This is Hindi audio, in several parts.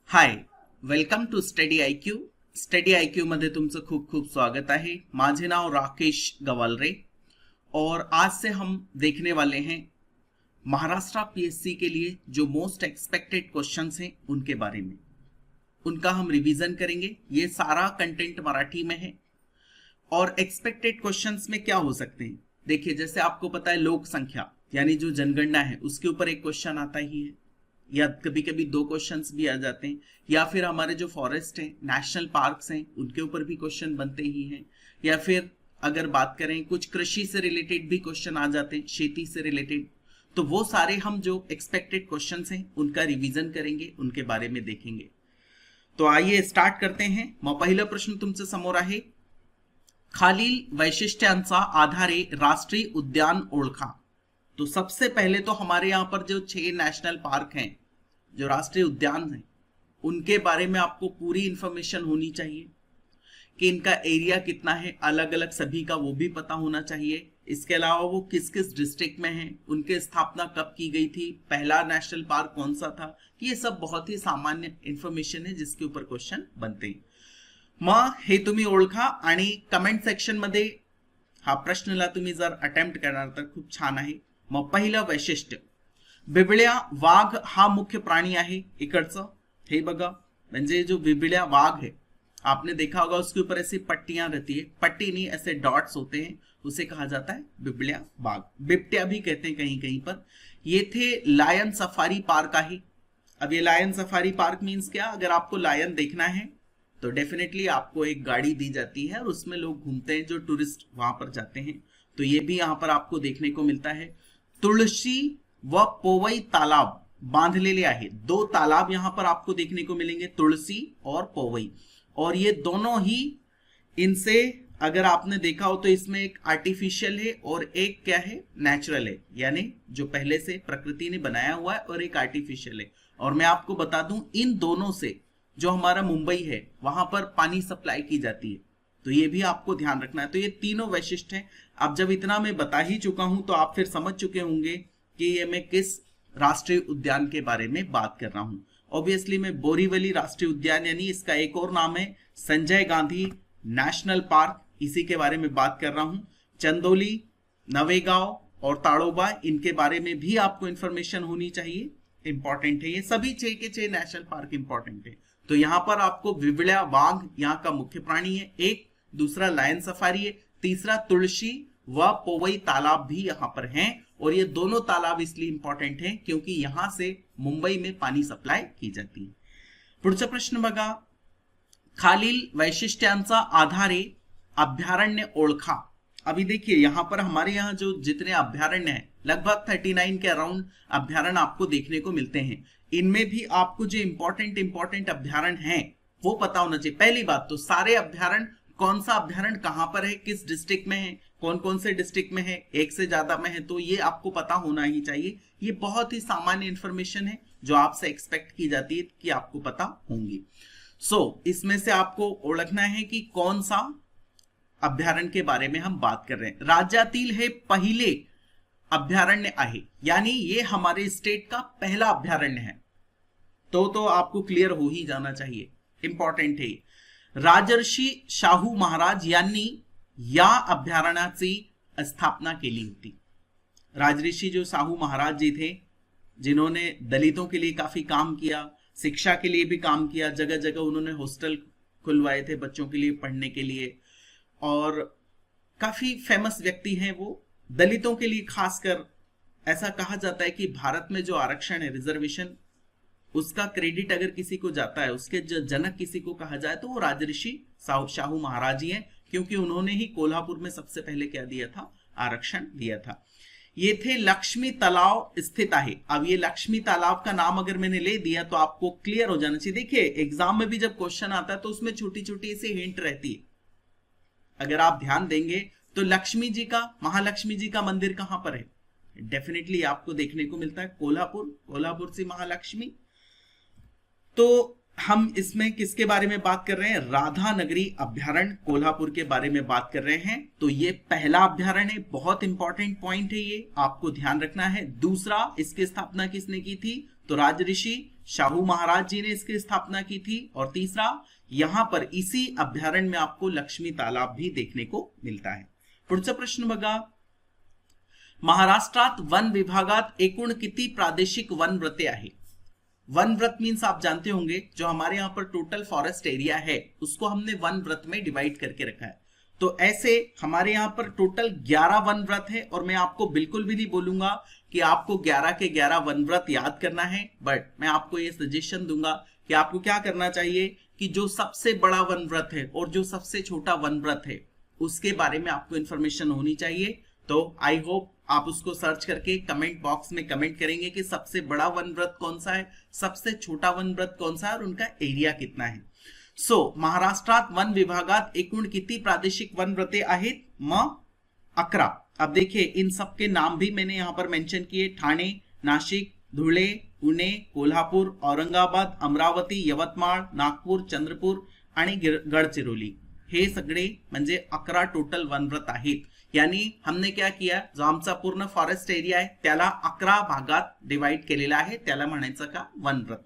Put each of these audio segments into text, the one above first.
Hi, welcome to study IQ. Study IQ मध्ये तुमचं खूप खूप स्वागत आहे. माझे नाव राकेश गवालरे और आज से हम देखने वाले हैं महाराष्ट्र पीएससी के लिए जो मोस्ट एक्सपेक्टेड क्वेश्चंस हैं उनके बारे में. उनका हम रिवीजन करेंगे. ये सारा कंटेंट मराठी में है. और एक्सपेक्टेड क्वेश्चंस में क्या हो सकते हैं, देखिए जैसे आपको पता है लोक संख्या यानी जो जनगणना है उसके ऊपर एक क्वेश्चन आता ही है, या कभी कभी दो क्वेश्चंस भी आ जाते हैं, या फिर हमारे जो फॉरेस्ट हैं, नेशनल पार्क्स हैं, उनके ऊपर भी क्वेश्चन बनते ही हैं, या फिर अगर बात करें कुछ कृषि से रिलेटेड भी क्वेश्चन आ जाते हैं, शेती से रिलेटेड. तो वो सारे हम जो एक्सपेक्टेड क्वेश्चंस हैं उनका रिवीजन करेंगे, उनके बारे में देखेंगे. तो आइए स्टार्ट करते हैं. मग पहिला प्रश्न तुमच्या समोर आहे, खालील वैशिष्ट्यांचा आधारे राष्ट्रीय उद्यान ओळखा. तो सबसे पहले तो हमारे यहाँ पर जो 6 नेशनल पार्क हैं, जो राष्ट्रीय उद्यान हैं, उनके बारे में आपको पूरी इंफॉर्मेशन होनी चाहिए कि इनका एरिया कितना है, अलग अलग सभी का वो भी पता होना चाहिए. इसके अलावा वो किस किस डिस्ट्रिक्ट में है, उनके स्थापना कब की गई थी, पहला नेशनल पार्क कौन सा था. ये सब बहुत ही सामान्य इंफॉर्मेशन है जिसके ऊपर क्वेश्चन बनते हैं. मग हे तुम्ही ओळखा आणि कमेंट सेक्शन मध्ये हा प्रश्नला तुम्ही जर अटेम्प्ट करणार तर खूप छान आहे. मग पहिलं वैशिष्ट्य, बिबळ्या वाघ हा मुख्य प्राणी आहे इकडचं. हे बघा, म्हणजे जो बिबळ्या वाघ है, आपने देखा होगा उसके ऊपर ऐसी पट्टियां रहती है, पट्टी नहीं ऐसे डॉट्स होते हैं, उसे कहा जाता है बिबळ्या वाघ. बिबट्या भी कहते हैं कहीं कहीं पर. ये थे लायन सफारी पार्क आहे. अब ये लायन सफारी पार्क मीन्स क्या, अगर आपको लायन देखना है तो डेफिनेटली आपको एक गाड़ी दी जाती है और उसमें लोग घूमते हैं, जो टूरिस्ट वहां पर जाते हैं. तो ये भी यहाँ पर आपको देखने को मिलता है. तुळशी व पोवई तालाब बांधलेले आहेत. 2 तालाब यहां पर आपको देखने को मिलेंगे, तुलसी और पोवई. और ये दोनों ही, इनसे अगर आपने देखा हो तो इसमें एक आर्टिफिशियल है और एक क्या है, नेचुरल है, यानी जो पहले से प्रकृति ने बनाया हुआ है, और एक आर्टिफिशियल है. और मैं आपको बता दूं, इन दोनों से जो हमारा मुंबई है वहां पर पानी सप्लाई की जाती है, तो ये भी आपको ध्यान रखना है. तो ये तीनों वैशिष्ट्य हैं. अब जब इतना मैं बता ही चुका हूं तो आप फिर समझ चुके होंगे कि ये मैं किस राष्ट्रीय उद्यान के बारे में बात कर रहा हूं. ऑब्वियसली मैं बोरीवली राष्ट्रीय उद्यान, यानी इसका एक और नाम है संजय गांधी नेशनल पार्क, इसी के बारे में बात कर रहा हूं. चंदोली, नवेगांव और ताड़ोबा, इनके बारे में भी आपको इंफॉर्मेशन होनी चाहिए, इंपॉर्टेंट है. ये सभी 6 के 6 नेशनल पार्क इंपॉर्टेंट है. तो यहां पर आपको बिबळ्या वाघ यहाँ का मुख्य प्राणी है एक, दूसरा लायन सफारी है, तीसरा तुळशी व पोवई तालाब भी यहां पर हैं. और ये दोनों तालाब इसलिए इंपॉर्टेंट हैं क्योंकि यहां से मुंबई में पानी सप्लाई की जाती है. पुढचा प्रश्न बघा, खालील वैशिष्ट्यांचा आधारे अभयारण्य ओळखा. अभी देखिए यहां पर हमारे यहाँ जो जितने अभयारण्य हैं, लगभग 39 के अराउंड अभयारण्य आपको देखने को मिलते हैं. इनमें भी आपको जो इंपॉर्टेंट अभयारण्य हैं वो पता होना चाहिए. पहली बात तो सारे अभयारण्य, कौन सा अभयारण्य कहां पर है, किस डिस्ट्रिक्ट में है, कौन कौन से डिस्ट्रिक्ट में है, एक से ज्यादा में है, तो ये आपको पता होना ही चाहिए. ये बहुत ही सामान्य इंफॉर्मेशन है जो आपसे एक्सपेक्ट की जाती है कि आपको पता होंगी. इसमें से आपको ओळखना है कि कौन सा अभयारण्य के बारे में हम बात कर रहे हैं. राज्यातील हे पहिले अभयारण्य आहे, यानी ये हमारे स्टेट का पहला अभयारण्य है. तो आपको क्लियर हो ही जाना चाहिए, इंपॉर्टेंट है. राजर्षी शाहू महाराज यांनी या अभयारण्याची स्थापना केली होती. राजर्षी जो शाहू महाराज जी थे, जिन्होंने दलितों के लिए काफी काम किया, शिक्षा के लिए भी काम किया, जगह जगह उन्होंने हॉस्टल खुलवाए थे बच्चों के लिए पढ़ने के लिए, और काफी फेमस व्यक्ति हैं वो. दलितों के लिए खासकर ऐसा कहा जाता है कि भारत में जो आरक्षण है, रिजर्वेशन, उसका क्रेडिट अगर किसी को जाता है, उसके जो जनक किसी को कहा जाए तो वो राजर्षि शाहू महाराज ही हैं, क्योंकि उन्होंने ही कोल्हापुर में सबसे पहले क्या दिया था, आरक्षण दिया था. ये थे लक्ष्मी तालाब स्थित है. अब ये लक्ष्मी तालाब का नाम अगर मैंने ले दिया तो आपको क्लियर हो जाना चाहिए. देखिए एग्जाम में भी जब क्वेश्चन आता है तो उसमें छोटी छोटी सी हिंट रहती है. अगर आप ध्यान देंगे तो लक्ष्मी जी का, महालक्ष्मी जी का मंदिर कहां पर है, डेफिनेटली आपको देखने को मिलता है कोल्हापुर, कोल्हापुर से महालक्ष्मी. तो हम इसमें किसके बारे में बात कर रहे हैं? राधा नगरी अभ्यारण्य कोल्हापुर के बारे में बात कर रहे हैं। तो ये पहला अभ्यारण्य है, बहुत इंपॉर्टेंट पॉइंट है, ये आपको ध्यान रखना है। दूसरा, इसकी स्थापना किसने की थी? तो राजऋषि शाहू महाराज जी ने इसकी स्थापना की थी। और तीसरा, यहां पर इसी अभ्यारण्य में आपको लक्ष्मी तालाब भी देखने को मिलता है। पुढचा प्रश्न बघा, महाराष्ट्रात वन विभागात एकूण किती प्रादेशिक वन व्रते आहे? वन व्रत मीन्स आप जानते होंगे, जो हमारे यहाँ पर टोटल फॉरेस्ट एरिया है उसको हमने वन व्रत में डिवाइड करके रखा है। तो ऐसे हमारे यहाँ पर टोटल 11 वन व्रत है, और मैं आपको बिल्कुल भी नहीं बोलूंगा कि आपको 11 के 11 वन व्रत याद करना है, बट मैं आपको ये सजेशन दूंगा कि आपको क्या करना चाहिए कि जो सबसे बड़ा वन व्रत है और जो सबसे छोटा वन व्रत है उसके बारे में आपको इंफॉर्मेशन होनी चाहिए। तो आई होप आप उसको सर्च करके कमेंट बॉक्स में कमेंट करेंगे कि सबसे बड़ा वन व्रत कौन सा है, सबसे छोटा वन व्रत कौन सा है और उनका एरिया कितना है। महाराष्ट्रात वन विभागात एकूण किती प्रादेशिक वन व्रते आहेत? 11। अब देखिए, इन सब के नाम भी मैंने यहाँ पर मेंशन किए, ठाणे, नाशिक, धुळे, पुणे, कोल्हापूर, औरंगाबाद, अमरावती, यवतमाळ, नागपूर, चंद्रपूर आणि गडचिरोली, हे सगळे म्हणजे 11 टोटल वनव्रत आहेत। यानी हमने क्या किया, जो आमचा पूर्ण फॉरेस्ट एरिया आहे त्याला 11 भागात डिवाइड केलेला आहे, त्याला म्हणायचं का? वनव्रत।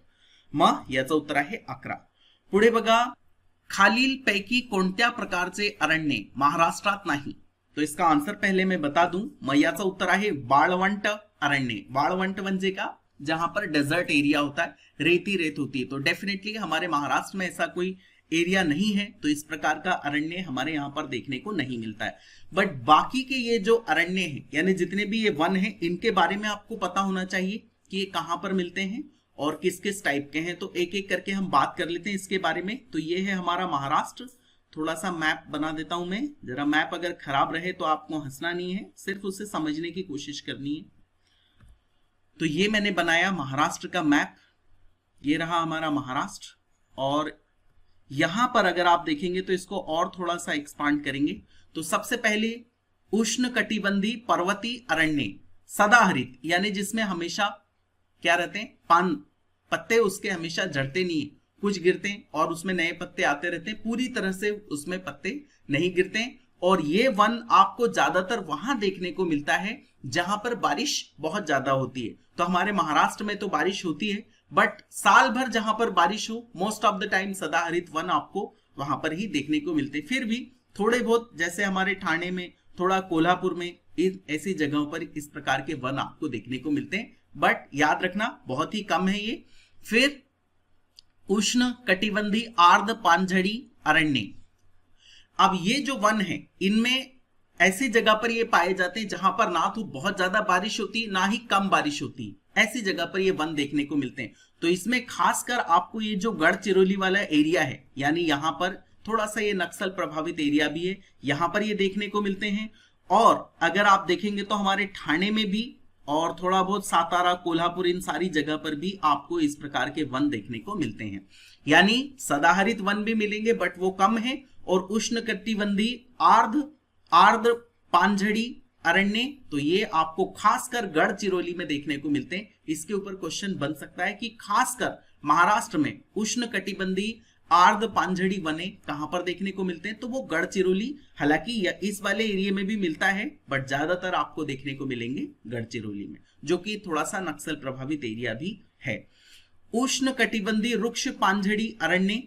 मग याचं उत्तर आहे 11। पुढे बघा, खालील पैकी कोणत्या प्रकारचे अरण्ये महाराष्ट्रात नाही? तो इसका आंसर पहले मैं बता दूं, मग याचं उत्तर आहे वाळवंट अरण्य। वाळवंट म्हणजे का? जहां पर डेजर्ट एरिया होता है, रेती रेत होती है। तो डेफिनेटली हमारे महाराष्ट्र में ऐसा कोई एरिया नहीं है, तो इस प्रकार का अरण्य हमारे यहाँ पर देखने को नहीं मिलता है। बट बाकी के ये जो अरण्य हैं, यानी जितने भी ये वन हैं, इनके बारे में आपको पता होना चाहिए कि ये कहाँ पर मिलते हैं और किस किस टाइप के हैं। तो एक एक करके हम बात कर लेते हैं इसके बारे में। तो ये है हमारा महाराष्ट्र। थोड़ा सा मैप बना देता हूं मैं, जरा मैप अगर खराब रहे तो आपको हंसना नहीं है, सिर्फ उसे समझने की कोशिश करनी है। तो ये मैंने बनाया महाराष्ट्र का मैप, ये रहा हमारा महाराष्ट्र। और यहां पर अगर आप देखेंगे तो इसको और थोड़ा सा एक्सपांड करेंगे। तो सबसे पहले उष्ण कटिबंधी पर्वतीय अरण्य सदाहरित, यानी जिसमें हमेशा क्या रहते हैं? पान पत्ते उसके हमेशा झड़ते नहीं है, कुछ गिरते हैं और उसमें नए पत्ते आते रहते हैं, पूरी तरह से उसमें पत्ते नहीं गिरते हैं। और ये वन आपको ज्यादातर वहां देखने को मिलता है जहां पर बारिश बहुत ज्यादा होती है। तो हमारे महाराष्ट्र में तो बारिश होती है, बट साल भर जहां पर बारिश हो, मोस्ट ऑफ द टाइम सदाहरित वन आपको वहां पर ही देखने को मिलते। फिर भी थोड़े बहुत, जैसे हमारे ठाणे में, थोड़ा कोल्हापुर में, ऐसी जगहों पर इस प्रकार के वन आपको देखने को मिलते हैं, बट याद रखना बहुत ही कम है ये। फिर उष्ण कटिबंधी आर्द्र पानझड़ी अरण्य। अब ये जो वन है, इनमें ऐसी जगह पर ये पाए जाते हैं जहां पर ना तो बहुत ज्यादा बारिश होती, ना ही कम बारिश होती, ऐसी जगह पर ये वन देखने को मिलते हैं। तो इसमें खासकर आपको ये जो गढ़चिरौली वाला एरिया है, यानी यहाँ पर थोड़ा सा ये नक्सल प्रभावित एरिया भी है, यहाँ पर ये देखने को मिलते हैं। और अगर आप देखेंगे तो हमारे ठाणे में भी, और थोड़ा बहुत सातारा, कोल्हापुर, इन सारी जगह पर भी आपको इस प्रकार के वन देखने को मिलते हैं। यानी सदाहरित वन भी मिलेंगे बट वो कम है। और उष्ण कटिबंधी आर्द्र पानझड़ी अरण्य, तो ये आपको खासकर गढ़चिरौली में देखने को मिलते हैं। इसके ऊपर क्वेश्चन बन सकता है कि खासकर महाराष्ट्र में उष्ण कटिबंधी आर्द्र पानझड़ी वने कहां पर देखने को मिलते हैं? तो वो गढ़चिरौली, हालांकि इस वाले एरिया में भी मिलता है, बट ज्यादातर आपको देखने को मिलेंगे गढ़चिरौली में, जो कि थोड़ा सा नक्सल प्रभावित एरिया भी है। उष्ण कटिबंधी रुक्ष पानझड़ी अरण्य,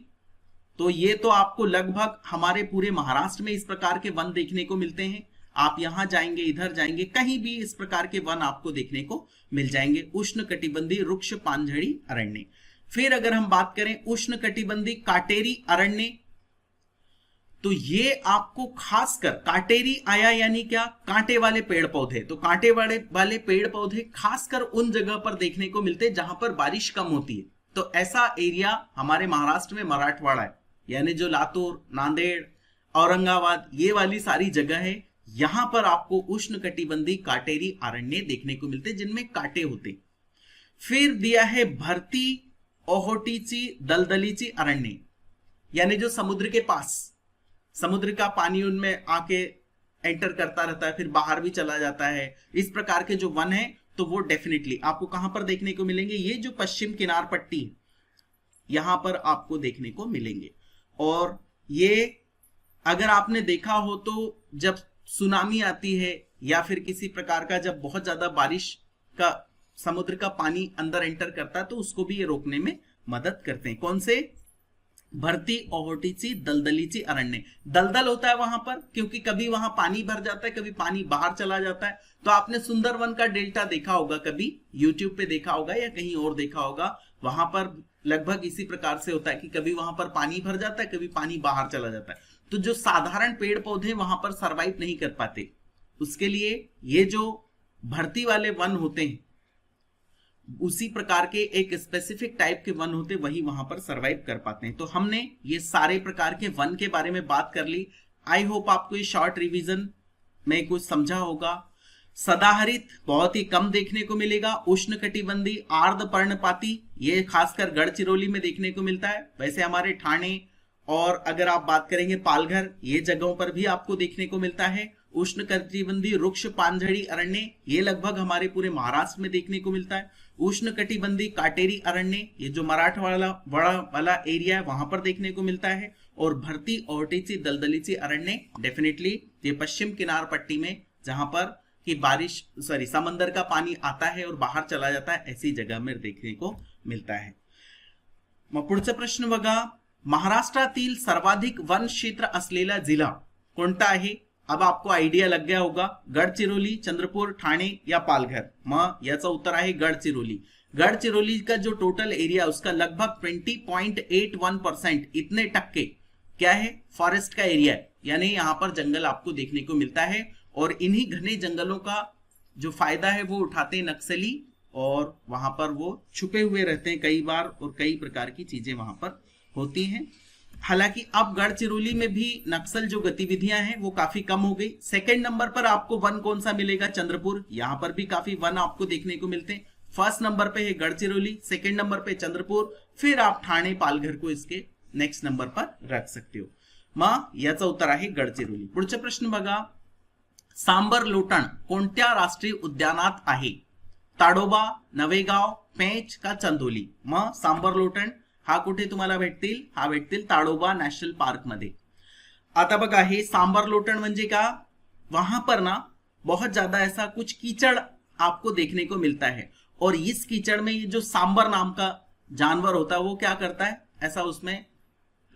तो ये तो आपको लगभग हमारे पूरे महाराष्ट्र में इस प्रकार के वन देखने को मिलते हैं। आप यहां जाएंगे, इधर जाएंगे, कहीं भी इस प्रकार के वन आपको देखने को मिल जाएंगे। उष्ण कटिबंधी रुक्ष पानझड़ी अरण्य। फिर अगर हम बात करें उष्ण कटिबंधी काटेरी अरण्य, तो ये आपको खासकर काटेरी आया यानी क्या? कांटे वाले पेड़ पौधे। तो कांटे वाले पेड़ पौधे खासकर उन जगह पर देखने को मिलते हैं जहां पर बारिश कम होती है। तो ऐसा एरिया हमारे महाराष्ट्र में मराठवाड़ा है, यानी जो लातूर, नांदेड़, औरंगाबाद, ये वाली सारी जगह है, यहां पर आपको उष्ण कटिबंधी काटेरी अरण्य देखने को मिलते जिनमें कांटे होते। फिर दिया है भरती ओहोटीची दलदलीची अरण्य, यानी जो समुद्र के पास, समुद्र का पानी उनमें आके एंटर करता रहता है, फिर बाहर भी चला जाता है, इस प्रकार के जो वन है, तो वो डेफिनेटली आपको कहां पर देखने को मिलेंगे? ये जो पश्चिम किनार पट्टी, यहां पर आपको देखने को मिलेंगे। और ये अगर आपने देखा हो तो जब सुनामी आती है या फिर किसी प्रकार का जब बहुत ज्यादा बारिश का समुद्र का पानी अंदर एंटर करता है तो उसको भी ये रोकने में मदद करते हैं। कौन से? भरती ओहोटीची दलदलीची अरण्य। दलदल होता है वहां पर क्योंकि कभी वहां पानी भर जाता है, कभी पानी बाहर चला जाता है। तो आपने सुंदरवन का डेल्टा देखा होगा, कभी यूट्यूब पे देखा होगा या कहीं और देखा होगा, वहां पर लगभग इसी प्रकार से होता है कि कभी वहां पर पानी भर जाता है, कभी पानी बाहर चला जाता है। तो जो साधारण पेड़ पौधे वहां पर सरवाइव नहीं कर पाते, उसके लिए ये जो भरती वाले वन होते हैं, उसी प्रकार के एक स्पेसिफिक टाइप के वन होते, वही वहां पर सरवाइव कर पाते हैं। तो हमने ये सारे प्रकार के वन के बारे में बात कर ली। आई होप आपको ये शॉर्ट रिवीजन में कुछ समझा होगा। सदाहरित बहुत ही कम देखने को मिलेगा। उष्णकटिबंधी आर्द्र पर्णपाती ये खासकर गढ़चिरौली में देखने को मिलता है। वैसे हमारे ठाणे और अगर आप बात करेंगे पालघर, ये जगहों पर भी आपको देखने को मिलता है। उष्णकटिबंधी रुक्ष पानझड़ी अरण्य ये लगभग हमारे पूरे महाराष्ट्र में देखने को मिलता है। उष्णकटिबंधी काटेरी अरण्य ये जो मराठवाड़ा वाला एरिया है वहां पर देखने को मिलता है। और भरती ओहोटीची दलदलीची अरण्य डेफिनेटली ये पश्चिम किनार पट्टी में जहां पर कि समंदर का पानी आता है और बाहर चला जाता है, ऐसी जगह में देखने को मिळता है। मग पुढचा प्रश्न बघा, महाराष्ट्रातील सर्वाधिक वन क्षेत्र असलेला जिल्हा कोणता आहे? अब आपको आइडिया लग गया होगा, गढ़चिरौली, चंद्रपुर, ठाणे या पालघर। मग याचा उत्तर आहे गढ़चिरौली। गढ़चिरौली का जो टोटल एरिया उसका लगभग 20.81% इतने टक्के क्या है? फॉरेस्ट का एरिया है, यानी यहां पर जंगल आपको देखने को मिलता है। और इन्हीं घने जंगलों का जो फायदा है वो उठाते हैं नक्सली, और वहां पर वो छुपे हुए रहते हैं कई बार, और कई प्रकार की चीजें वहां पर होती हैं। हालांकि अब गढ़चिरौली में भी नक्सल जो गतिविधियां हैं वो काफी कम हो गई। सेकंड नंबर पर आपको वन कौन सा मिलेगा? चंद्रपुर। यहां पर भी काफी वन आपको देखने को मिलते हैं। फर्स्ट नंबर पे है गढ़चिरौली, सेकंड नंबर पे चंद्रपुर, फिर आप ठाणे पालघर को इसके नेक्स्ट नंबर पर रख सकते हो। मग याचा उत्तर आहे गढ़चिरौली। पुढचा प्रश्न बघा, सांबर लोटण कोणत्या राष्ट्रीय उद्यानात आहे? ताडोबा, नवेगाव, पेंच का चंदोली? मग सांबर लोटण हा कुठे तुम्हाला भेटतील? हा भेटतील ताडोबा नॅशनल पार्क मध्ये। आता बघा, हे सांबर लोटण म्हणजे का? वहां पर ना बहुत ज्यादा ऐसा कुछ कीचड़ आपको देखने को मिलता है, और इस कीचड़ में ये जो सांबर नाम का जानवर होता है वो क्या करता है? ऐसा उसमें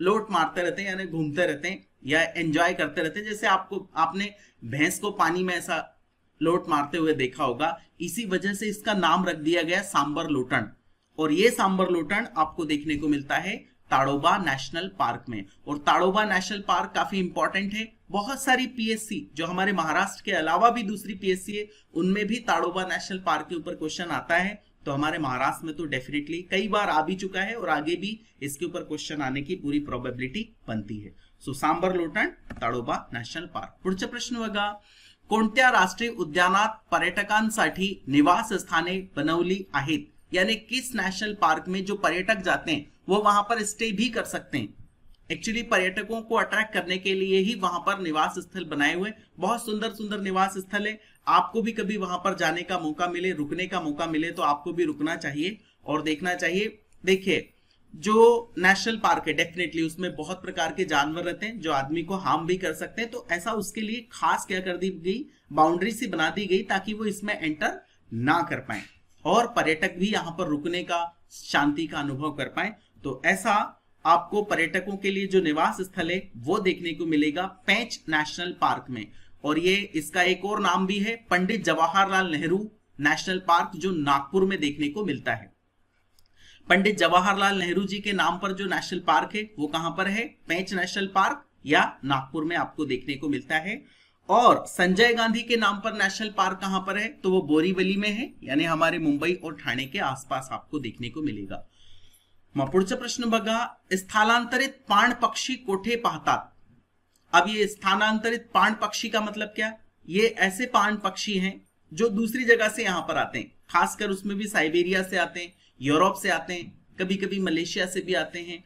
लोट मारते रहते हैं, यानी घूमते रहते हैं या एंजॉय करते रहते हैं। जैसे आपने भैंस को पानी में ऐसा लोट मारते हुए देखा होगा, इसी वजह से इसका नाम रख दिया गया सांबर लोटन। और ये सांबर लोटन आपको देखने को मिलता है ताडोबा नेशनल पार्क में। और ताडोबा नेशनल पार्क काफी इंपॉर्टेंट है। बहुत सारी पीएससी जो हमारे महाराष्ट्र के अलावा भी दूसरी पीएससी है, उनमें भी ताडोबा नेशनल पार्क के ऊपर क्वेश्चन आता है। तो हमारे महाराष्ट्र में तो डेफिनेटली कई बार आ भी चुका है, और आगे भी इसके ऊपर क्वेश्चन आने की पूरी प्रोबेबिलिटी बनती है। सो सांबर लोटन, ताडोबा नॅशनल पार्क। पुढचा प्रश्न बघा, कोणत्या राष्ट्रीय उद्यानात पर्यटकांसाठी निवासस्थाने बनवली आहेत? यानी किस नेशनल पार्क में जो पर्यटक जाते हैं वो वहां पर स्टे भी कर सकते हैं। एक्चुअली पर्यटकों को अट्रैक्ट करने के लिए ही वहां पर निवास स्थल बनाए हुए, बहुत सुंदर सुंदर निवास स्थल है। आपको भी कभी वहां पर जाने का मौका मिले, रुकने का मौका मिले, तो आपको भी रुकना चाहिए और देखना चाहिए। देखिए, जो नेशनल पार्क है डेफिनेटली उसमें बहुत प्रकार के जानवर रहते हैं जो आदमी को हार्म भी कर सकते हैं। तो ऐसा उसके लिए खास क्या कर दी गई, बाउंड्री सी बना दी गई ताकि वो इसमें एंटर ना कर पाए और पर्यटक भी यहाँ पर रुकने का, शांति का अनुभव कर पाए। तो ऐसा आपको पर्यटकों के लिए जो निवास स्थल है वो देखने को मिलेगा पेंच नेशनल पार्क में। और ये इसका एक और नाम भी है पंडित जवाहरलाल नेहरू नेशनल पार्क, जो नागपुर में देखने को मिलता है। पंडित जवाहरलाल नेहरू जी के नाम पर जो नेशनल पार्क है वो कहां पर है? पेंच नेशनल पार्क या नागपुर में आपको देखने को मिलता है। और संजय गांधी के नाम पर नेशनल पार्क कहां पर है? तो वो बोरीवली में है, यानी हमारे मुंबई और ठाणे के आसपास आपको देखने को मिलेगा। मग पुढचा प्रश्न बघा, स्थलांतरित पाण पक्षी कोठे पाहतात? अब ये स्थानांतरित पाण पक्षी का मतलब क्या? ये ऐसे पाण पक्षी हैं जो दूसरी जगह से यहां पर आते हैं, खासकर उसमें भी साइबेरिया से आते हैं, यूरोप से आते हैं, कभी कभी मलेशिया से भी आते हैं।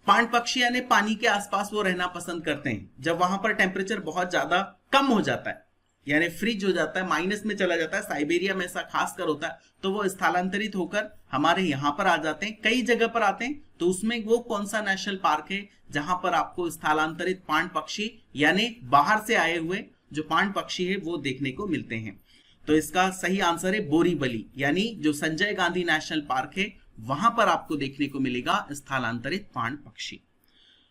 पाण पक्षी यानी पानी के आसपास वो रहना पसंद करते हैं। जब वहां पर टेम्परेचर बहुत ज्यादा कम हो जाता है यानी फ्रीज हो जाता है, माइनस में चला जाता है, साइबेरिया में ऐसा खासकर होता है, तो वो स्थलांतरित होकर हमारे यहाँ पर आ जाते हैं, कई जगह पर आते हैं। तो उसमें वो कौन सा नेशनल पार्क है जहां पर आपको स्थलांतरित पांड पक्षी यानी बाहर से आए हुए जो पांड पक्षी है वो देखने को मिलते हैं? तो इसका सही आंसर है बोरीवली, यानी जो संजय गांधी नेशनल पार्क है वहां पर आपको देखने को मिलेगा स्थलांतरित पांड पक्षी।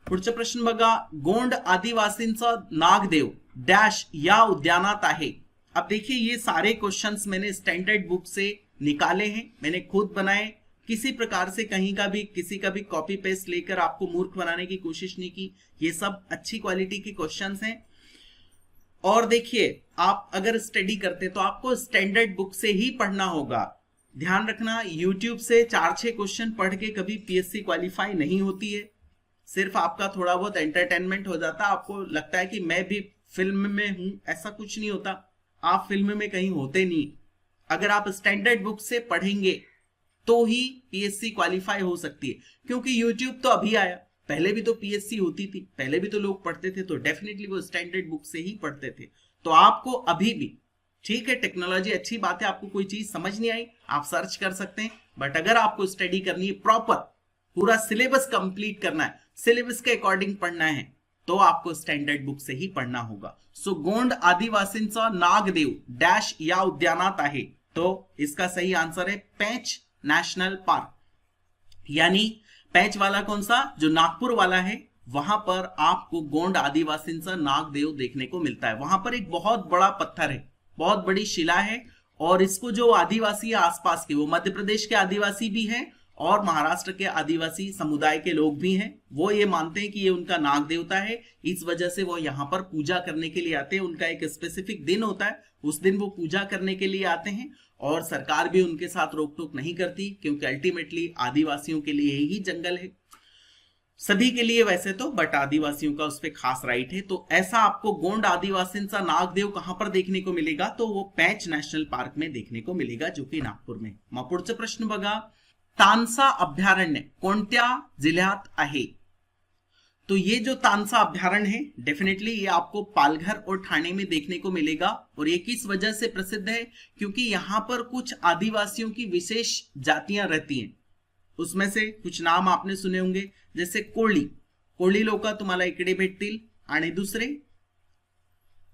पुढचा प्रश्न बघा, गोंड आदिवासींचा नागदेव डैश या उद्यानात आहे। अब देखिए ये सारे क्वेश्चंस मैंने स्टैंडर्ड बुक से निकाले हैं, मैंने खुद बनाए, किसी प्रकार से कहीं का भी किसी का भी कॉपी पेस्ट लेकर आपको मूर्ख बनाने की कोशिश नहीं की। ये सब अच्छी क्वालिटी के क्वेश्चंस हैं। और देखिए आप अगर स्टडी करते तो आपको स्टैंडर्ड बुक से ही पढ़ना होगा। ध्यान रखना, यूट्यूब से 4-6 क्वेश्चन पढ़ के कभी पीएससी क्वालिफाई नहीं होती है। सिर्फ आपका थोड़ा बहुत एंटरटेनमेंट हो जाता है, आपको लगता है कि मैं भी फिल्म में हूं, ऐसा कुछ नहीं होता। आप फिल्म में कहीं होते नहीं। अगर आप स्टैंडर्ड बुक से पढ़ेंगे तो ही पीएससी क्वालिफाई हो सकती है, क्योंकि यूट्यूब तो अभी आया, पहले भी तो पीएससी होती थी, पहले भी तो लोग पढ़ते थे, तो डेफिनेटली वो स्टैंडर्ड बुक से ही पढ़ते थे। तो आपको अभी भी, ठीक है टेक्नोलॉजी अच्छी बात है, आपको कोई चीज समझ नहीं आई आप सर्च कर सकते हैं, बट अगर आपको स्टडी करनी है, प्रॉपर पूरा सिलेबस कंप्लीट करना है, सिलेबस के अकॉर्डिंग पढ़ना है, तो आपको स्टैंडर्ड बुक से ही पढ़ना होगा। सो गोंड आदिवासींचा नागदेव डैश या उद्यानात आहे, तो इसका सही आंसर है पेंच नेशनल पार्क। यानी पेंच वाला कौन सा, जो नागपुर वाला है, वहां पर आपको गोंड आदिवासींचा नागदेव देखने को मिलता है। वहां पर एक बहुत बड़ा पत्थर है, बहुत बड़ी शिला है, और इसको जो आदिवासी आसपास के, वो मध्य प्रदेश के आदिवासी भी हैं और महाराष्ट्र के आदिवासी समुदाय के लोग भी हैं, वो ये मानते हैं कि ये उनका नाग देवता है। इस वजह से वो यहाँ पर पूजा करने के लिए आते हैं। उनका एक स्पेसिफिक दिन होता है, उस दिन वो पूजा करने के लिए आते हैं, और सरकार भी उनके साथ रोक टोक नहीं करती, क्योंकि अल्टीमेटली आदिवासियों के लिए ही जंगल है, सभी के लिए वैसे तो, बट आदिवासियों का उस पर खास राइट है। तो ऐसा आपको गोंड आदिवासींचा नागदेव कहां पर देखने को मिलेगा, तो वो पेंच नेशनल पार्क में देखने को मिलेगा, जो कि नागपुर में। मग पुढचा प्रश्न बघा, तानसा अभयारण्य कोणत्या जिल्ह्यात आहे? तो ये जो तानसा अभयारण्य है, डेफिनेटली ये आपको पालघर और ठाणे में देखने को मिलेगा। और ये किस वजह से प्रसिद्ध है, क्योंकि यहां पर कुछ आदिवासियों की विशेष जातियां रहती हैं। उसमें से कुछ नाम आपने सुने होंगे, जैसे कोळी लोक तुम्हाला इकडे भेटतील, आणि दुसरे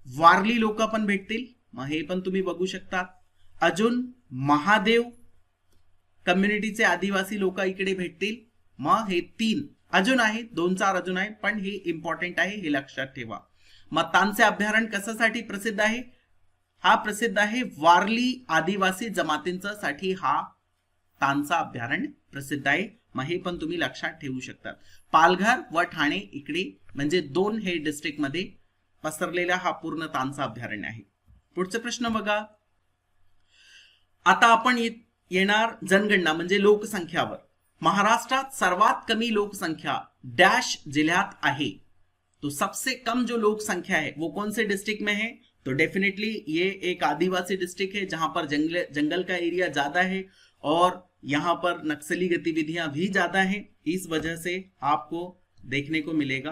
वारली लोक पण भेटतील, मग हे पण तुम्ही बघू शकता। अजून महादेव कम्युनिटीचे आदिवासी लोक इकडे भेटतील, मग हे 3 अजून आहे, 2-4 अजून आहे, पण हे इम्पॉर्टंट आहे, हे लक्षात ठेवा। मग तानसे अभयारण्य कशासाठी प्रसिद्ध आहे? हा प्रसिद्ध आहे वारली आदिवासी जमातींसाठी हा तानसा अभयारण्य प्रसिद्ध आहे। मग हे पण तुम्ही लक्षात ठेवू शकता। पालघर व ठाणे इकडे म्हणजे 2 हे डिस्ट्रिक्ट मध्ये पसरलेला हा पूर्ण तानसा अभयारण्य आहे। पुढचा प्रश्न बघा, आता आपण येणार जनगणना म्हणजे लोकसंख्यावर। महाराष्ट्रात सर्वात कमी लोकसंख्या डैश जिल्ह्यात आहे, तो सबसे कम जो लोकसंख्या है वो कौन से डिस्ट्रिक्ट में है? तो डेफिनेटली ये एक आदिवासी डिस्ट्रिक्ट है, जहां पर जंगल का एरिया ज्यादा है और यहां पर नक्सली गतिविधियां भी ज्यादा हैं, इस वजह से आपको देखने को मिलेगा।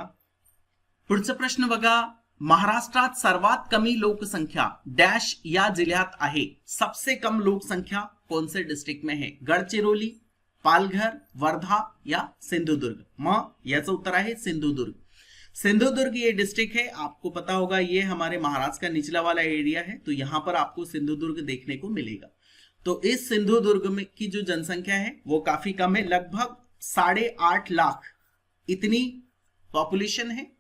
पुढचा प्रश्न बघा, महाराष्ट्रात सर्वात कमी लोकसंख्या डैश या जिल्ह्यात आहे, सबसे कम लोकसंख्या कौन से डिस्ट्रिक्ट में है? गढ़चिरौली, पालघर, वर्धा या सिंधुदुर्ग? मग याचं उत्तर आहे सिंधुदुर्ग। सिंधुदुर्ग ये डिस्ट्रिक्ट है, आपको पता होगा ये हमारे महाराष्ट्र का निचला वाला एरिया है, तो यहां पर आपको सिंधुदुर्ग देखने को मिलेगा। तो इस सिंधुदुर्ग में की जो जनसंख्या है वो काफी कम है, लगभग 8.5 लाख इतनी पॉपुलेशन है,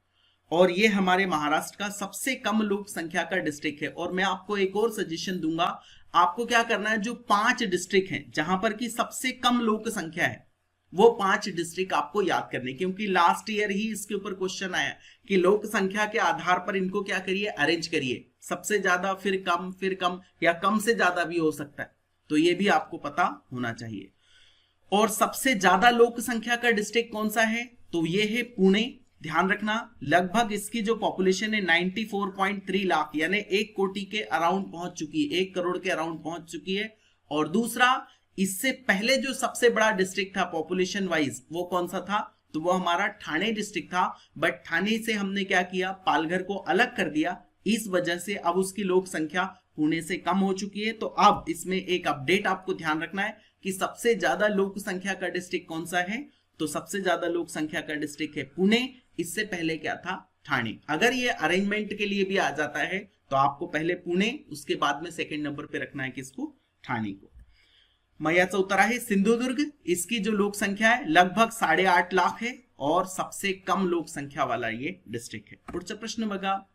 और ये हमारे महाराष्ट्र का सबसे कम लोक संख्या का डिस्ट्रिक्ट है। और मैं आपको एक और सजेशन दूंगा, आपको क्या करना है, जो 5 डिस्ट्रिक्ट हैं जहां पर की सबसे कम लोक संख्या है, वो 5 डिस्ट्रिक्ट आपको याद करने, क्योंकि लास्ट ईयर ही इसके ऊपर क्वेश्चन आया कि लोक संख्या के आधार पर इनको क्या करिए, अरेंज करिए, सबसे ज्यादा फिर कम या कम से ज्यादा भी हो सकता है, तो ये भी आपको पता होना चाहिए। और सबसे ज्यादा लोक संख्या का डिस्ट्रिक्ट कौन सा है, तो ये है पुणे। ध्यान रखना, लगभग इसकी जो पॉपुलेशन है 94.3 लाख, यानी 1 कोटि के अराउंड पहुंच चुकी है, 1 करोड़ के अराउंड पहुंच चुकी है। और दूसरा, इससे पहले जो सबसे बड़ा डिस्ट्रिक्ट था पॉपुलेशन वाइज, वो कौन सा था, तो वो हमारा ठाणे डिस्ट्रिक्ट था। बट ठाणे से हमने क्या किया, पालघर को अलग कर दिया, इस वजह से अब उसकी लोक संख्या पुणे से कम हो चुकी है। तो अब इसमें एक अपडेट आपको ध्यान रखना है कि सबसे ज्यादा लोक संख्या का डिस्ट्रिक्ट कौन सा है। तो सबसे ज्यादा लोक संख्या का डिस्ट्रिक्ट है पुणे, इससे पहले क्या था, ठाणे। अगर ये अरेंजमेंट के लिए भी आ जाता है तो आपको पहले पुणे, उसके बाद में सेकंड नंबर पे रखना है किसको, ठाणे को। मैयाचं उत्तर आहे सिंधुदुर्ग। इसकी जो लोक संख्या है लगभग 8.5 लाख है और सबसे कम लोक संख्या वाला ये डिस्ट्रिक्ट है। पुढचा प्रश्न बघा,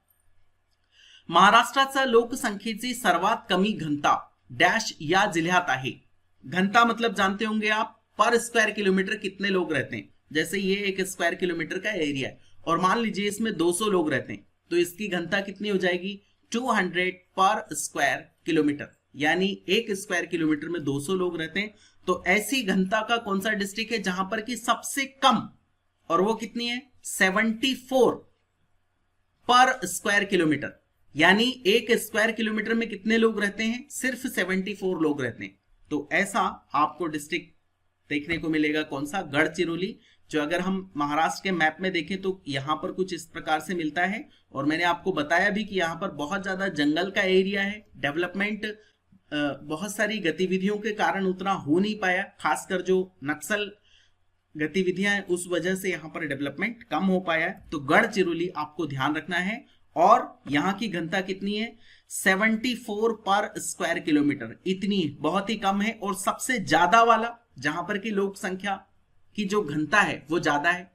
महाराष्ट्राचा लोकसंख्येची सर्वात कमी घनता डैश या जिल्ह्यात आहे। घनता मतलब जानते होंगे आप, पर स्क्वायर किलोमीटर कितने लोग रहते हैं। जैसे ये एक स्क्वायर किलोमीटर का एरिया है और मान लीजिए इसमें 200 लोग रहते हैं, तो इसकी घनता कितनी हो जाएगी, 200 पर स्क्वायर किलोमीटर, यानी एक स्क्वायर किलोमीटर में 200 लोग रहते हैं। तो ऐसी घनता का कौन सा डिस्ट्रिक्ट है जहां पर कि सबसे कम, और वो कितनी है, 74 पर स्क्वायर किलोमीटर, यानी एक स्क्वायर किलोमीटर में कितने लोग रहते हैं, सिर्फ 74 लोग रहते हैं। तो ऐसा आपको डिस्ट्रिक्ट देखने को मिलेगा कौन सा, गढ़चिरौली, जो अगर हम महाराष्ट्र के मैप में देखें तो यहां पर कुछ इस प्रकार से मिलता है। और मैंने आपको बताया भी कि यहां पर बहुत ज्यादा जंगल का एरिया है, डेवलपमेंट बहुत सारी गतिविधियों के कारण उतना हो नहीं पाया, खासकर जो नक्सल गतिविधियां हैं उस वजह से यहां पर डेवलपमेंट कम हो पाया है। तो गढ़चिरौली आपको ध्यान रखना है, और यहां की घनता कितनी है, 74 पर स्क्वायर किलोमीटर, इतनी बहुत ही कम है। और सबसे ज्यादा वाला जहां पर की लोक संख्या की जो घनता है वो ज्यादा है,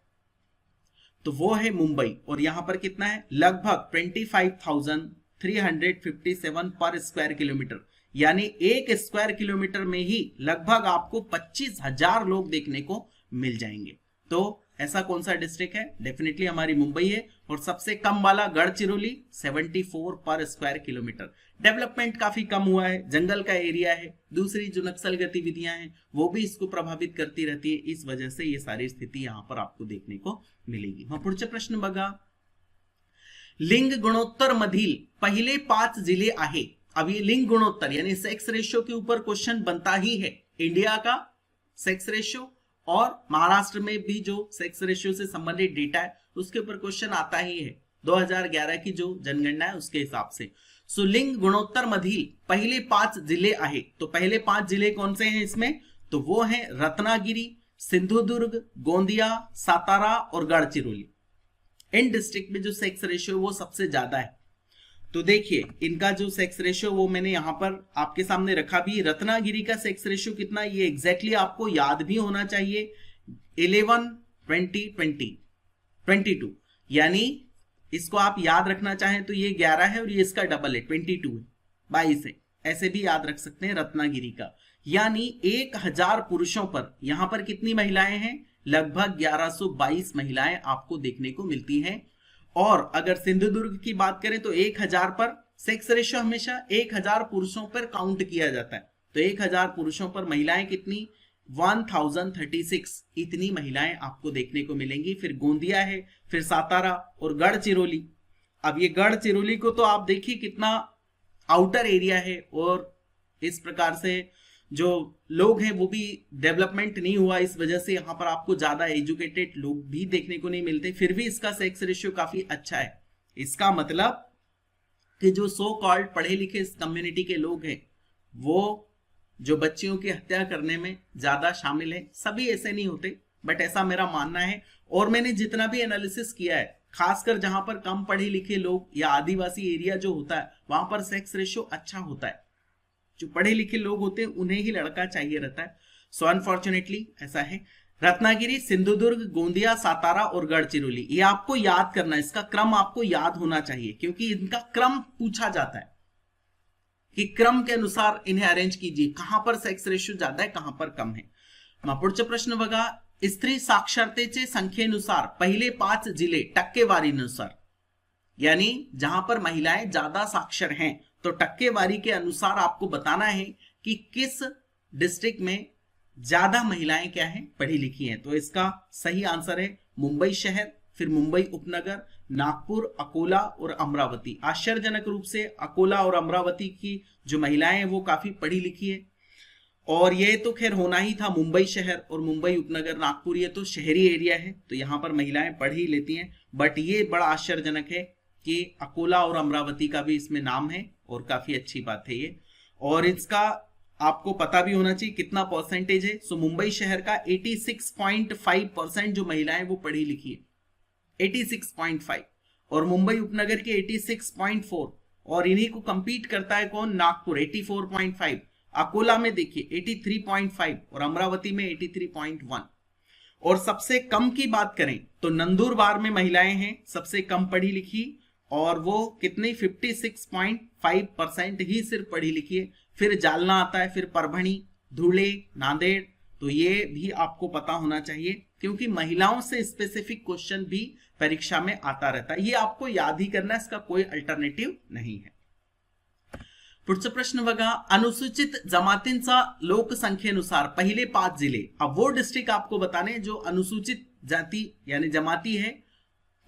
तो वो है मुंबई, और यहां पर कितना है, लगभग 25,357 पर स्क्वायर किलोमीटर, यानी एक स्क्वायर किलोमीटर में ही लगभग आपको 25,000 लोग देखने को मिल जाएंगे। तो ऐसा कौन सा डिस्ट्रिक्ट है, डेफिनेटली हमारी मुंबई है। और सबसे कम वाला गढ़चिरौली, 74 पर स्क्वायर किलोमीटर। डेवलपमेंट काफी कम हुआ है, जंगल का एरिया है, दूसरी जो नक्सल गतिविधियां हैं वो भी इसको प्रभावित करती रहती है, इस वजह से ये सारी स्थिति यहां पर आपको देखने को मिलेगी। मग पुढचे प्रश्न बघा, लिंग गुणोत्तर मधील पहले 5 जिले आहे। अब ये लिंग गुणोत्तर यानी सेक्स रेशियो के ऊपर क्वेश्चन बनता ही है, इंडिया का सेक्स रेशियो और महाराष्ट्र में भी जो सेक्स रेशियो से संबंधित डेटा है उसके ऊपर क्वेश्चन आता ही है, 2011 की जो जनगणना है उसके हिसाब से। सो लिंग गुणोत्तर मधील पहले 5 जिले आहे, तो पहले 5 जिले कौन से हैं इसमें, तो वो है रत्नागिरी, सिंधुदुर्ग, गोंदिया, सातारा और गढ़चिरौली। इन डिस्ट्रिक्ट में जो सेक्स रेशियो वो सबसे ज्यादा है। तो देखिए इनका जो सेक्स रेशियो वो मैंने यहां पर आपके सामने रखा भी। रत्नागिरी का सेक्स रेशियो कितना, ये एग्जैक्टली आपको याद भी होना चाहिए, 11, 20, 20, 22, यानी इसको आप याद रखना चाहें तो ये 11 है और ये इसका डबल है, 22 है, 22 है, ऐसे भी याद रख सकते हैं रत्नागिरी का। यानी 1000 पुरुषों पर यहां पर कितनी महिलाएं हैं, लगभग 1122 महिलाएं आपको देखने को मिलती हैं। और अगर सिंधुदुर्ग की बात करें तो 1000 पर सेक्स रेशियो हमेशा 1000 पुरुषों पर काउंट किया जाता है, तो 1000 पुरुषों पर महिलाएं कितनी, 1036, इतनी महिलाएं आपको देखने को मिलेंगी। फिर गोंदिया है, फिर सातारा और गढ़चिरौली। अब ये गढ़चिरौली को तो आप देखिए कितना आउटर एरिया है, और इस प्रकार से जो लोग हैं वो भी डेवलपमेंट नहीं हुआ, इस वजह से यहां पर आपको ज्यादा एजुकेटेड लोग भी देखने को नहीं मिलते। फिर भी इसका सेक्स रेशियो काफी अच्छा है। इसका मतलब कि जो सो कॉल्ड पढ़े लिखे इस कम्युनिटी के लोग हैं वो जो बच्चियों की हत्या करने में ज्यादा शामिल है। सभी ऐसे नहीं होते, बट ऐसा मेरा मानना है। और मैंने जितना भी एनालिसिस किया है, खासकर जहां पर कम पढ़े लिखे लोग या आदिवासी एरिया जो होता है वहां पर सेक्स रेशियो अच्छा होता है। जो पढ़े लिखे लोग होते हैं उन्हें ही लड़का चाहिए रहता है। सो अनफॉर्चुनेटली ऐसा है। रत्नागिरी, सिंधुदुर्ग, गोंदिया, सातारा और गढ़चिरौली, ये आपको याद करना है, इसका क्रम आपको याद होना चाहिए, क्योंकि इनका क्रम पूछा जाता है कि क्रम के अनुसार इन्हें अरेंज कीजिए, कहां पर सेक्स रेशियो ज्यादा है, कहां पर कम है। मग पुढचा प्रश्न बघा, स्त्री साक्षरतेचे संख्येनुसार पहले 5 जिले टक्केवारीनुसार, यानी जहां पर महिलाएं ज्यादा साक्षर हैं तो टक्केवारी के अनुसार आपको बताना है कि किस डिस्ट्रिक्ट में ज्यादा महिलाएं क्या हैं, पढ़ी लिखी हैं। तो इसका सही आंसर है मुंबई शहर, फिर मुंबई उपनगर, नागपुर, अकोला और अमरावती। आश्चर्यजनक रूप से अकोला और अमरावती की जो महिलाएं हैं वो काफी पढ़ी लिखी है। और ये तो खैर होना ही था, मुंबई शहर और मुंबई उपनगर, नागपुर, ये तो शहरी एरिया है, तो यहां पर महिलाएं पढ़ ही लेती हैं। बट ये बड़ा आश्चर्यजनक है कि अकोला और अमरावती का भी इसमें नाम है और काफी अच्छी बात है ये। और इसका आपको पता भी होना चाहिए कितना परसेंटेज है। सो मुंबई शहर का 86.5% जो महिलाएं वो पढ़ी लिखी है, 86.5, और मुंबई उपनगर के 86.4, और इन्हीं को कंपीट करता है कौन, नागपुर 84.5, अकोला में देखिए 83.5 और अमरावती में 83.1। और सबसे कम की बात करें तो नंदुरबार में महिलाएं हैं सबसे कम पढ़ी लिखी, और वो कितनी 56.5% ही सिर्फ पढ़ी लिखी है। फिर जालना आता है, फिर परभणी, धुले, नांदेड़। तो ये भी आपको पता होना चाहिए क्योंकि महिलाओं से स्पेसिफिक क्वेश्चन भी परीक्षा में आता रहता है। ये आपको याद ही करना है, इसका कोई अल्टरनेटिव नहीं है। पुढचा प्रश्न बघा, अनुसूचित जमातींचा लोकसंख्येनुसार पहिले 5 जिले। अब वो डिस्ट्रिक्ट आपको बताने जो अनुसूचित जाति यानी जमाती है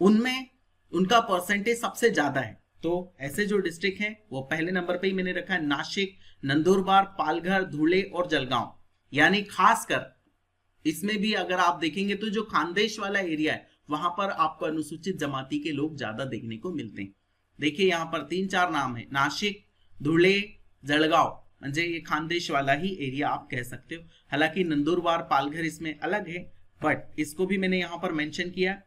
उनमें उनका परसेंटेज सबसे ज्यादा है। तो ऐसे जो डिस्ट्रिक्ट हैं वो पहले नंबर पे ही मैंने रखा है नासिक, नंदुरबार, पालघर, धुले और जलगांव। यानी खासकर इसमें भी अगर आप देखेंगे तो जो खानदेश वाला एरिया है वहां पर आपको अनुसूचित जमाती के लोग ज्यादा देखने को मिलते हैं। देखिए यहाँ पर 3-4 नाम है, नासिक, धुले, जलगांव, म्हणजे ये खानदेश वाला ही एरिया आप कह सकते हो। हालांकि नंदुरबार, पालघर इसमें अलग है, बट इसको भी मैंने यहाँ पर मेंशन किया।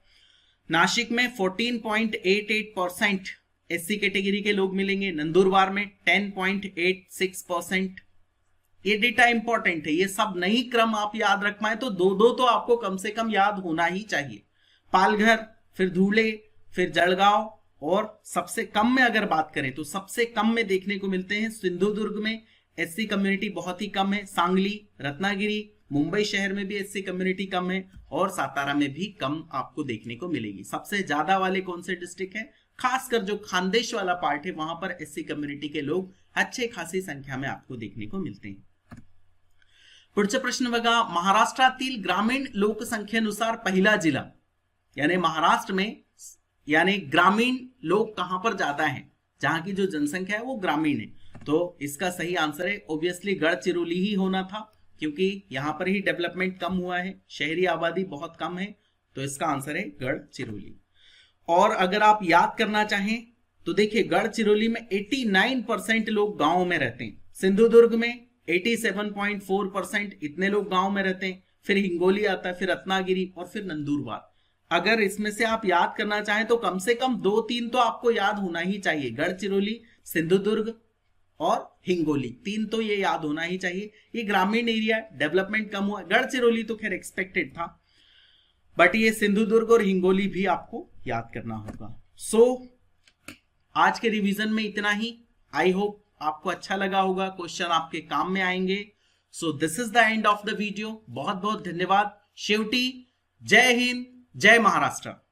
नासिक में 14.88% एससी कैटेगरी के लोग मिलेंगे, नंदुरबार में 10.86%। ये डेटा इंपॉर्टेंट है, ये सब नहीं क्रम आप याद रख पाए तो दो तो आपको कम से कम याद होना ही चाहिए। पालघर, फिर धुले, फिर जलगांव, और सबसे कम में अगर बात करें तो सबसे कम में देखने को मिलते हैं सिंधुदुर्ग में एससी कम्युनिटी बहुत ही कम है, सांगली, रत्नागिरी, मुंबई शहर में भी एससी कम्युनिटी कम है, और सातारा में भी कम आपको देखने को मिलेगी। सबसे ज्यादा वाले कौन से डिस्ट्रिक्ट हैं, खासकर जो खानदेश वाला पार्ट है वहां पर एससी कम्युनिटी के लोग अच्छे खासी संख्या में आपको देखने को मिलते हैं। पुढचा प्रश्न बघा, महाराष्ट्रातील ग्रामीण लोकसंख्येनुसार पहिला जिला, यानी महाराष्ट्र में यानी ग्रामीण लोग कहां पर ज्यादा हैं, जहां की जो जनसंख्या है वो ग्रामीण है। तो इसका सही आंसर है ऑब्वियसली गढ़चिरौली ही होना था, क्योंकि यहां पर ही डेवलपमेंट कम हुआ है, शहरी आबादी बहुत कम है, तो इसका आंसर है गढ़चिरौली। और अगर आप याद करना चाहें तो देखिए गढ़चिरौली में 89% लोग गांव में रहते हैं, सिंधुदुर्ग में 87.4% इतने लोग गांव में रहते हैं, फिर हिंगोली आता है, फिर रत्नागिरी और फिर नंदुरबार। अगर इसमें से आप याद करना चाहें तो कम से कम 2-3 तो आपको याद होना ही चाहिए, गढ़चिरौली, सिंधुदुर्ग और हिंगोली, 3 तो ये याद होना ही चाहिए। ये ग्रामीण एरिया है, डेवलपमेंट कम हुआ, गढ़चिरौली तो खैर एक्सपेक्टेड था, बट ये सिंधुदुर्ग और हिंगोली भी आपको याद करना होगा। सो आज के रिवीजन में इतना ही। आई होप आपको अच्छा लगा होगा, क्वेश्चन आपके काम में आएंगे। So this is the end of the video. बहुत बहुत धन्यवाद। शेवटी जय हिंद, जय महाराष्ट्र।